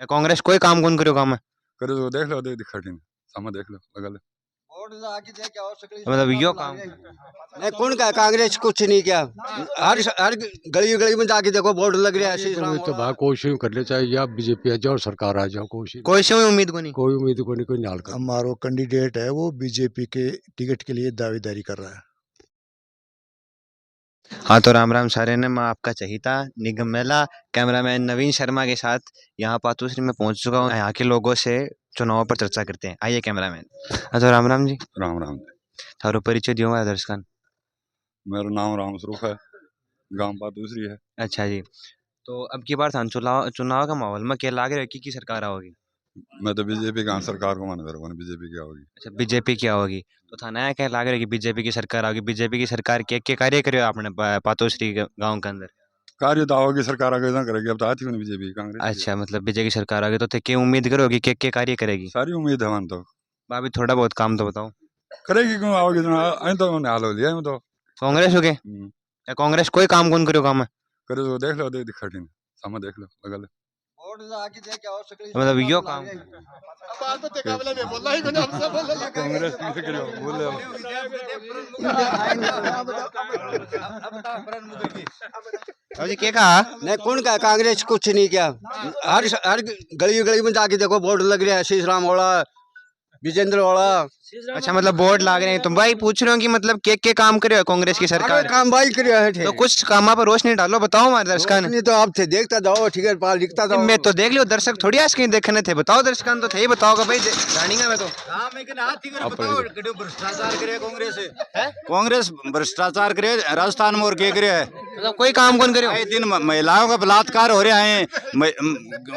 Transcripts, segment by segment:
कांग्रेस कोई काम कौन करो काम है करे तो देख लो, देख खड़ी सामा देख लो लगा ले। मतलब यो काम नहीं कौन का कांग्रेस कुछ नहीं किया। हर गली गली में जाके देखो बोर्ड लग रहा है। तो भाई कोशिश कर ले, चाहे या बीजेपी आ जाओ सरकार आ जाओ, कोई से उम्मीद को नहीं। कोई उम्मीद को नहीं, कोई नाल कर। हमारा कैंडिडेट है वो बीजेपी के टिकट के लिए दावेदारी कर रहा है। हाँ तो राम राम सारे ने, मैं आपका चहीता निगम मेला कैमरामैन नवीन शर्मा के साथ यहाँ पातूश्री में पहुंच चुका हूँ। यहाँ के लोगों से चुनाव पर चर्चा करते हैं। आइए कैमरामैन। हाँ तो राम राम जी। राम राम। थारो परिचय दियो हमारे दर्शकन। मेरा नाम राम स्वरूप है, गांव पातूश्री है। अच्छा जी, तो अब की बार चुनाव चुनाव का माहौल में क्या लागे की सरकार आओगी? मैं तो बीजेपी का सरकार को मान रहा हूँ, बीजेपी क्या होगी। अच्छा बीजेपी क्या होगी, तो थाना क्या लाग रहा है कि बीजेपी की सरकार आओगी? बीजेपी की सरकार के कार्य करे आपने पातोश्री गांव के अंदर? कार्य तो आओगी सरकार आगे ना करेगी, अब तो आती नहीं बीजेपी कांग्रेस। अच्छा मतलब बीजेपी की सरकार आ गई तो क्या उम्मीद करोगी के कार्य करेगी? सारी उम्मीद है मन तो। भाभी थोड़ा बहुत काम तो बताओ। करेगी क्यों आओगी तो हाल हो लिया तो। कांग्रेस हो गए? कांग्रेस कोई काम कौन करो काम है? करे तो देख लो, देख खड़ी सामा देख लो लगा ले। मतलब यो काम कांग्रेस किसे करो बोले जी क्या कहा? नहीं कौन का कांग्रेस कुछ नहीं किया। हर गली गली में जाके देखो बोर्ड लग रहा है। श्री राम वाला, विजेंद्र वाला। अच्छा मतलब बोर्ड लाग रहे हैं। तुम भाई पूछ रहे हो कि मतलब के काम करे हो कांग्रेस की सरकार? काम भाई किया है तो कुछ कामा पर रोशनी डालो, बताओ हमारे दर्शकों ने। तो आप थे देखता जाओ, ठीक है पाल लिखता जाओ। मैं तो देख लियो, दर्शक थोड़ी आज कहीं देखने थे। बताओ दर्शकों तो थे ही, बताओगा भाई जानेंगे मैं तो। कांग्रेस भ्रष्टाचार करे राजस्थान में और क्या करे है? मतलब कोई काम कौन करे? आए दिन महिलाओं का बलात्कार हो रहा है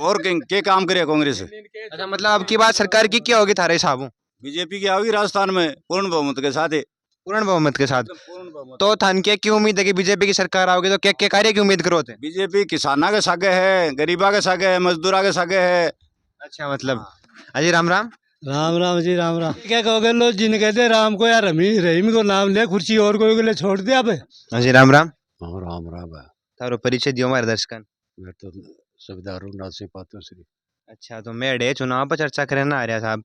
और क्या काम करे कांग्रेस? अच्छा मतलब अब की बात सरकार की क्या होगी थारे हिसाब? बीजेपी की आओगी राजस्थान में पूर्ण बहुमत के साथ। पूर्ण बहुमत के साथ। तो थान के क्यों उम्मीद है कि बीजेपी की सरकार आओगी? तो क्या कार्य की उम्मीद करो थे? बीजेपी किसाना के सागे है, गरीबा के सागे है, मजदूरा के सागे है। अच्छा मतलब अजी राम राम। राम राम जी राम राम। क्या कहोगे लो जिन कहते राम को यार रहीम को नाम ले, कुर्सी और कोई के लिए छोड़ दे आप। अजी राम राम। राम राम है। थारो परिचय दियो हमारे दर्शकन। मैं तो सुबेदार रघुनाथ सिंह पातोश्री। अच्छा तो मैं डे चुनाव पर चर्चा करने ना आ रहा साहब,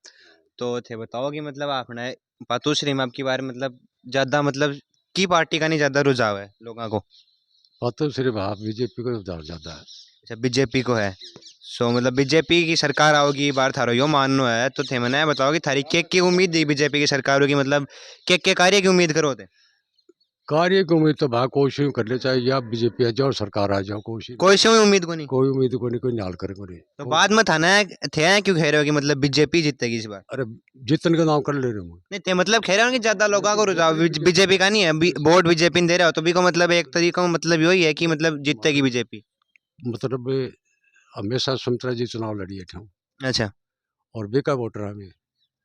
तो थे बताओ कि मतलब आपने पातोश्री में आपकी बार मतलब ज्यादा मतलब की पार्टी का नहीं ज्यादा रुझाव है लोगों को? पातोश्री भाव बीजेपी को ज्यादा है। अच्छा बीजेपी को है। सो मतलब बीजेपी की सरकार आओगी बार थारो यो मानना है, तो थे मैंने बताओ कि थारी के की उम्मीद थी बीजेपी की सरकार होगी? मतलब के कार्य की उम्मीद करो थे? कार्य की उम्मीद तो भाई कोशिश कर ले, चाहे या बीजेपी आ जाओ सरकार आ जाओ, कोई से उम्मीद को नहीं। कोई उम्मीद को नहीं, कोई नाल करे को नहीं। तो बाद में थाना थे क्यों कह रहे हो कि मतलब बीजेपी जीतेगी इस बार? अरे जीतने का नाम कर ले रहे हो। नहीं थे मतलब कह रहे हो कि ज्यादा लोगों को रुझाव बीजेपी का नहीं है, वोट बीजेपी ने दे रहे हो, तो भी को मतलब एक तरीका मतलब यही है कि मतलब जीतेगी बीजेपी। मतलब हमेशा सुमित्रा जी चुनाव लड़ी है। अच्छा और बेका वोटर हमें।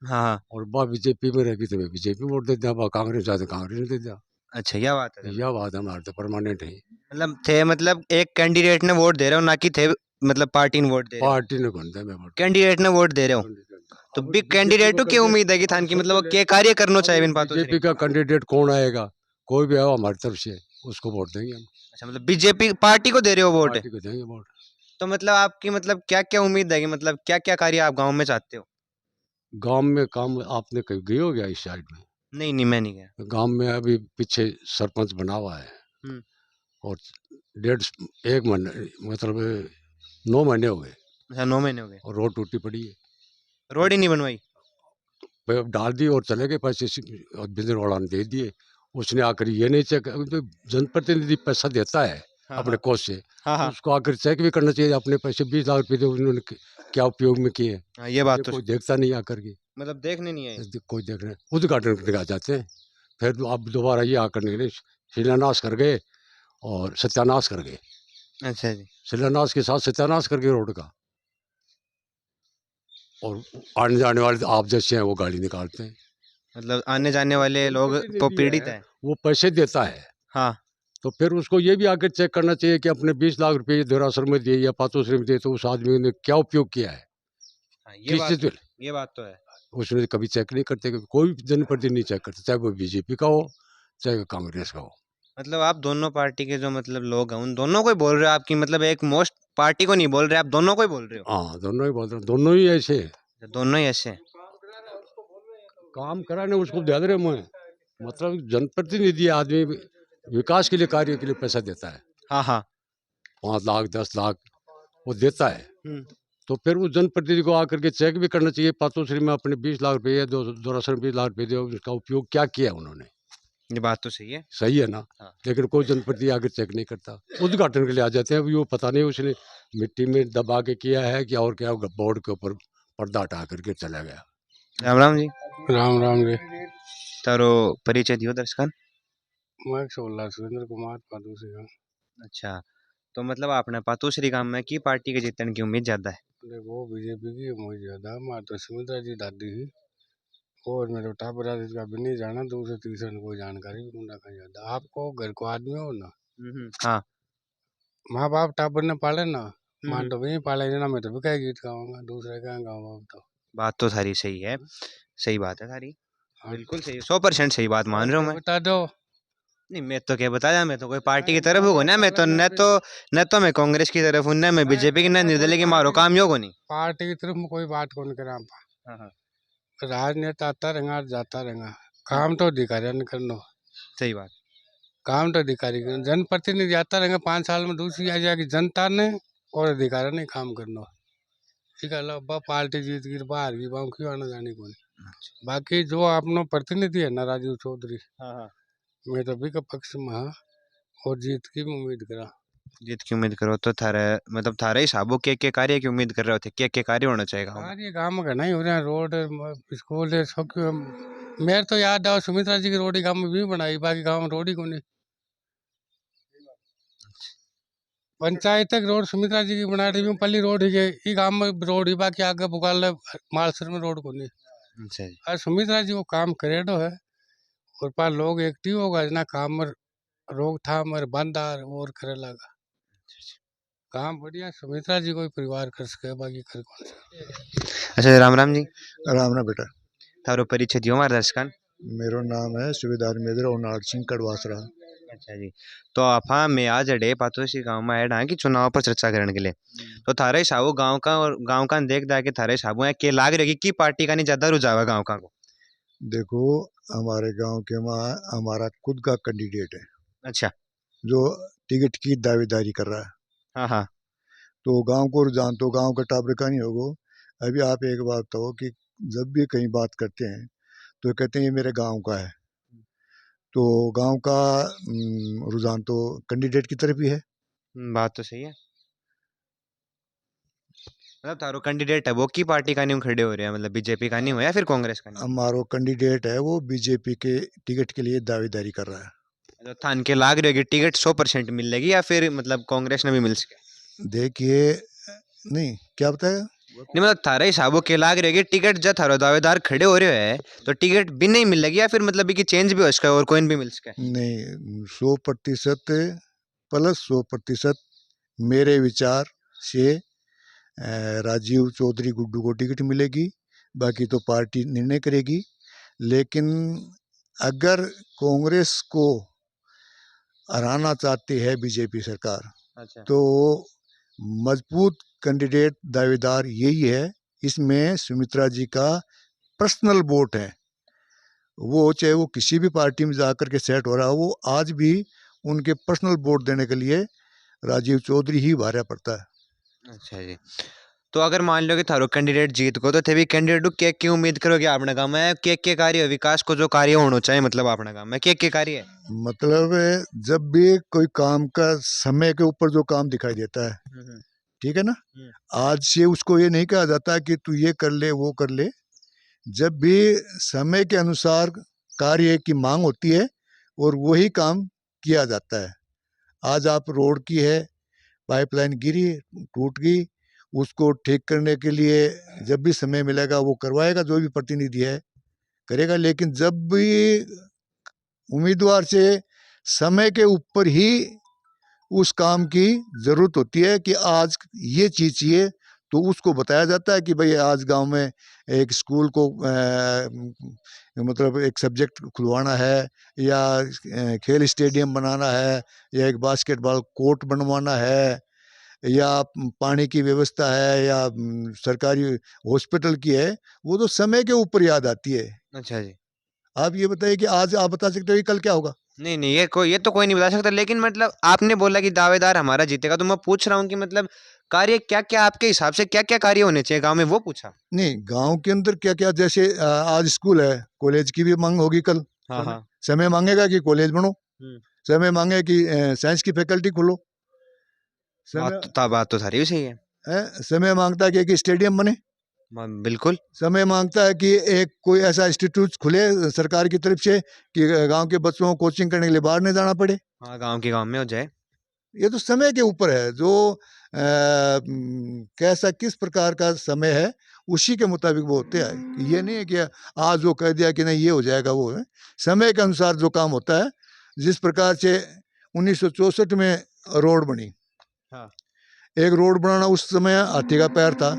हाँ हाँ। और बा बीजेपी में रहेगी तो मैं बीजेपी वोट दे दिया, बा कांग्रेस जाते कांग्रेस ने दे दिया। अच्छा यह बात है। यह बात हमारे तो परमानेंट है। मतलब थे मतलब एक कैंडिडेट ने वोट दे रहे हो, ना कि थे मतलब पार्टी ने वोट दे रहे हो? पार्टी ने कौन मैं वोट, कैंडिडेट ने वोट दे रहे हो। तो बिग कैंडिडेट की उम्मीद है कि थान की मतलब वो क्या कार्य करना चाहिए इन बातों से? बीजेपी का कैंडिडेट कौन आएगा, कोई भी आओ हमारी तरफ से उसको वोट देंगे हम। अच्छा मतलब बीजेपी पार्टी को दे रहे हो वोट? पार्टी को देंगे वोट। तो मतलब आपकी मतलब क्या क्या उम्मीद है कि मतलब क्या क्या कार्य आप गाँव में चाहते हो? गांव में काम आपने कहीं गए हो गया इस साइड में? नहीं मैं नहीं गया। गांव में अभी पीछे सरपंच बना हुआ है और एक महीने मतलब 9 महीने हो गए। अच्छा 9 महीने हो गए और रोड टूटी पड़ी है, रोड ही नहीं बनवाई? डाल दी और चले गए पैसे, बिजनेसवाला ने दे दिए। उसने आकर ये नहीं चेक, तो जनप्रतिनिधि पैसा देता है अपने कोष से, उसको आकर चेक भी करना चाहिए अपने पैसे 20 लाख रुपए उन्होंने क्या उपयोग में किए। ये बात तो कोई देखता नहीं आकर के, मतलब देखने नहीं है कोई देखने उद्घाटन करने आ जाते हैं, फिर आप दोबारा ये आकर निकले शिलान्यास कर गए और सत्यानाश कर गए। अच्छा जी। शिलान्यास के साथ सत्यानाश कर गए रोड का, और आने जाने वाले आप जैसे हैं वो गाड़ी निकालते हैं। मतलब आने जाने वाले लोग तो पीड़ित है, वो पैसे देता है। हाँ तो फिर उसको ये भी आकर चेक करना चाहिए कि अपने 20 लाख रुपए धुरासर में दिए या पातोश्री में दिए तो उस आदमी ने क्या उपयोग किया है। ये बात तो है। उसने कभी चेक नहीं करते, कोई जनप्रतिनिधि नहीं चेक करते, चाहे वो बीजेपी का हो चाहे वो कांग्रेस का हो। मतलब आप दोनों पार्टी के जो मतलब लोग हैं उन दोनों को ही बोल रहे हो आपकी मतलब एक मोस्ट पार्टी को नहीं बोल रहे आप, दोनों को ही बोल रहे हो? हाँ दोनों ही बोल रहे हैं, दोनों ही ऐसे हैं। दोनों ही ऐसे हैं। काम कराने उसको दे रहे मैं, मतलब जनप्रतिनिधि आदमी विकास के लिए, कार्य के लिए पैसा देता है, हाँ हाँ 5 लाख 10 लाख वो देता है। हम्म। तो फिर उस जनप्रतिनिधि को आकर के चेक भी करना चाहिए, पातोश्री में अपने 20 लाख रुपये, दोरासर में 20 लाख रुपये दिए, उसका उपयोग क्या किया उन्होंने। ये बात तो सही है। सही है ना। हाँ। लेकिन कोई जनप्रतिनिधि आकर चेक नहीं करता, उद्घाटन के लिए आ जाते हैं, अभी वो पता नहीं उसने मिट्टी में दबा के किया है कि और क्या, बोर्ड के ऊपर पर्दा हटा करके चला गया। राम राम जी। राम राम रे। तारो परिचय दियो दर्शकन। मैं सोल्ला सुरेंद्र कुमार पादूसी गाँव। अच्छा, तो मतलब आपने पातोश्री गांव में की पार्टी के जीतने की उम्मीद ज्यादा है? देखो बीजेपी की उम्मीद ज्यादा, मैं तो सुमित्रा जी दादी ही और मेरे टापरा का भी नहीं जाना, दूसरे तीसरे ने कोई जानकारी भी नहीं रखा ज्यादा। आपको घर को आदमी हो ना, हाँ। माँ बाप टापर ने पाले ना, मां तो भी पाले ना, मैं तो भी क्या गीत गाऊंगा, दूसरे क्या गाऊंगा। तो बात तो सारी सही है, सही बात है सारी, हाँ, बिल्कुल सही, 100% सही बात मान रहा हूँ मैं। बता दो। नहीं मैं तो क्या बताया, मैं तो कोई पार्टी की तरफ हूँ ना, मैं तो न तो मैं कांग्रेस की तरफ हूँ, न मैं बीजेपी की, न निर्दलीय की, मारो काम योग नहीं। पार्टी की तरफ में कोई बात कौन करा, राजनेता आता रहेगा जाता रहेगा, काम तो अधिकारी ने करना। सही बात। काम तो अधिकारी का, जनप्रतिनिधि आता रहेगा, 5 साल में दूसरी आ जाएगी जनता ने और अधिकारी ने काम करना। ठीक है, लो पार्टी जीत गई बाहर की बाहर क्यों आना जाने को नहीं। बाकी जो अपना प्रतिनिधि है ना राजीव चौधरी, मैं तो भी का पक्ष में हाँ, और जीत की भी उम्मीद करा। जीत की उम्मीद करो तो थारे मतलब थारे हिसाबों के कार्य की उम्मीद कर रहे थे, के कार्य होना चाहिए गाँव में? कार्य गाँव में घना ही हो रहा है, रोड स्कूल है सब क्यों। मेरे तो याद आओ सुमित्रा जी की रोड ही गाँव में भी बनाई, बाकी गाँव में रोड ही को नहीं। पंचायत तक रोड सुमित्रा जी की बना रही हूँ, पल्ली रोड ही है गाँव में रोड ही, बाकी आगे बुगाल मालसर में रोड को नहीं। अच्छा जी। और सुमित्रा जी वो काम करे तो है, और पर लोग एक्टिव होगा ना, काम में रोकथाम और बंदार और करे लगा काम बढ़िया। सुमित्रा जी कोई परिवार कर सके, बाकी कर कौन सा। अच्छा राम राम जी। राम ना बेटा, थारो परिचय दियो हमारे दर्शकन। मेरो नाम है सुबेदार मेदर और नाग सिंह कड़वासरा। अच्छा जी, तो आप मैं आज अडे पातोशी गांव में आया कि चुनाव पर चर्चा करने के लिए, तो थारे हिसाबों गांव का और गांव का देख दा के थारे हिसाबों है के लाग रही की पार्टी का नहीं ज्यादा रुझाव है गांव का को? देखो, हमारे गांव के वहाँ हमारा खुद का कैंडिडेट है अच्छा। जो टिकट की दावेदारी कर रहा है। हाँ हाँ। तो गांव को रुझान तो गांव का टाबर का नहीं होगा। अभी आप एक बात बताओ कि जब भी कहीं बात करते हैं तो कहते हैं ये मेरे गांव का है, तो गांव का रुझान तो कैंडिडेट की तरफ ही है। बात तो सही है, मतलब थारो कैंडिडेट है वो की पार्टी का नहीं खड़े हो रहे हैं, मतलब बीजेपी का नहीं हो या फिर कांग्रेस का नहीं? हमारो कैंडिडेट है वो बीजेपी के टिकट के लिए दावेदारी कर रहा है। तो थान के लाग रही टिकट 100% मिलेगी या फिर मतलब कांग्रेस ने भी मिल सके? देखिए, नहीं क्या बताया, नहीं मतलब थारे हिसाबों के लाग रही टिकट जब थारो दावेदार खड़े हो रहे है तो टिकट भी नहीं मिलेगी या फिर मतलब कि चेंज भी हो सका और कोई भी मिल सका? नहीं 100% प्लस 100% मेरे विचार से राजीव चौधरी गुड्डू को टिकट मिलेगी, बाकी तो पार्टी निर्णय करेगी। लेकिन अगर कांग्रेस को हराना चाहती है बीजेपी सरकार, अच्छा। तो मजबूत कैंडिडेट दावेदार यही है। इसमें सुमित्रा जी का पर्सनल वोट है, वो चाहे वो किसी भी पार्टी में जाकर के सेट हो रहा हो, वो आज भी उनके पर्सनल वोट देने के लिए राजीव चौधरी ही भारा पड़ता है। अच्छा जी, तो अगर मान लो कि थारो कैंडिडेट जीत को तो थे भी कैंडिडेट के की उम्मीद करोगे अपने गांव में के कार्य विकास को जो कार्य होना चाहिए, मतलब अपने गांव में के कार्य है? मतलब जब भी कोई काम का समय के ऊपर जो काम दिखाई देता है, ठीक है ना, आज से उसको ये नहीं कहा जाता कि तू ये कर ले वो कर ले। जब भी समय के अनुसार कार्य की मांग होती है और वही काम किया जाता है। आज आप रोड की है, पाइपलाइन गिरी टूट गई, उसको ठीक करने के लिए जब भी समय मिलेगा वो करवाएगा, जो भी प्रतिनिधि है करेगा। लेकिन जब भी उम्मीदवार से समय के ऊपर ही उस काम की ज़रूरत होती है कि आज ये चीज़ चाहिए, तो उसको बताया जाता है कि भाई आज गांव में एक स्कूल को मतलब एक सब्जेक्ट खुलवाना है, या खेल स्टेडियम बनाना है, या एक बास्केटबॉल कोर्ट बनवाना है, या पानी की व्यवस्था है या सरकारी हॉस्पिटल की है, वो तो समय के ऊपर याद आती है। अच्छा जी। आप ये बताइए कि आज आप बता सकते हो कि कल क्या होगा? नहीं, नहीं, ये तो कोई नहीं बता सकता, लेकिन मतलब आपने बोला कि दावेदार हमारा जीतेगा, तो मैं पूछ रहा हूँ कि मतलब कार्य क्या-क्या आपके हिसाब से क्या-क्या कार्य होने चाहिए गाँव में, वो पूछा? नहीं, गाँव के अंदर क्या-क्या, जैसे आज स्कूल है, कॉलेज की भी माँग होगी कल। हाँ, हाँ। समय माँगेगा कि कॉलेज बनो, हुँ। समय माँगे कि साइंस की फैकल्टी खोलो, बात तो सारी भी सही है। समय माँगता है कि एक स्टेडियम बने, बिल्कुल। समय माँगता है कि एक कोई ऐसा इंस्टीट्यूट खुले सरकार की तरफ से कि गाँव के बच्चों को कोचिंग करने के लिए बाहर नहीं जाना पड़े। हाँ, गाँव के गाँव में हो जाए। ये तो समय के ऊपर है, जो कैसा किस प्रकार का समय है उसी के मुताबिक वो होते हैं। ये नहीं है कि आज वो कह दिया कि नहीं ये हो जाएगा, वो है समय के अनुसार जो काम होता है। जिस प्रकार से 1964 में रोड बनी, हाँ। एक रोड बनाना उस समय हाथी का पैर था।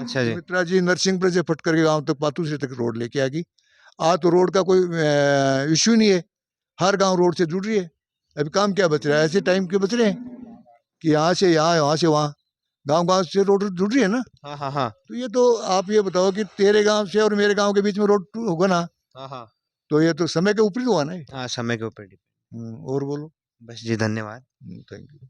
अच्छा जी। सुमित्रा जी नरसिंहपुर से फटकर के गांव तक पातूसरी तक रोड लेके आ गई। आज तो रोड का कोई इश्यू नहीं है, हर गांव रोड से जुड़ रही है। अभी काम क्या बच रहा है? ऐसे टाइम के बच रहे हैं कि यहाँ से यहाँ, यहाँ से वहाँ, गांव-गांव से रोड जुड़ रही है ना। हाँ, हाँ, हाँ। तो ये तो आप ये बताओ कि तेरे गांव से और मेरे गांव के बीच में रोड होगा ना, हाँ, हाँ। तो ये तो समय के ऊपर ही तो हुआ ना ये। हाँ, समय के ऊपर डिपेंड। और बोलो। बस जी, धन्यवाद। Thank you.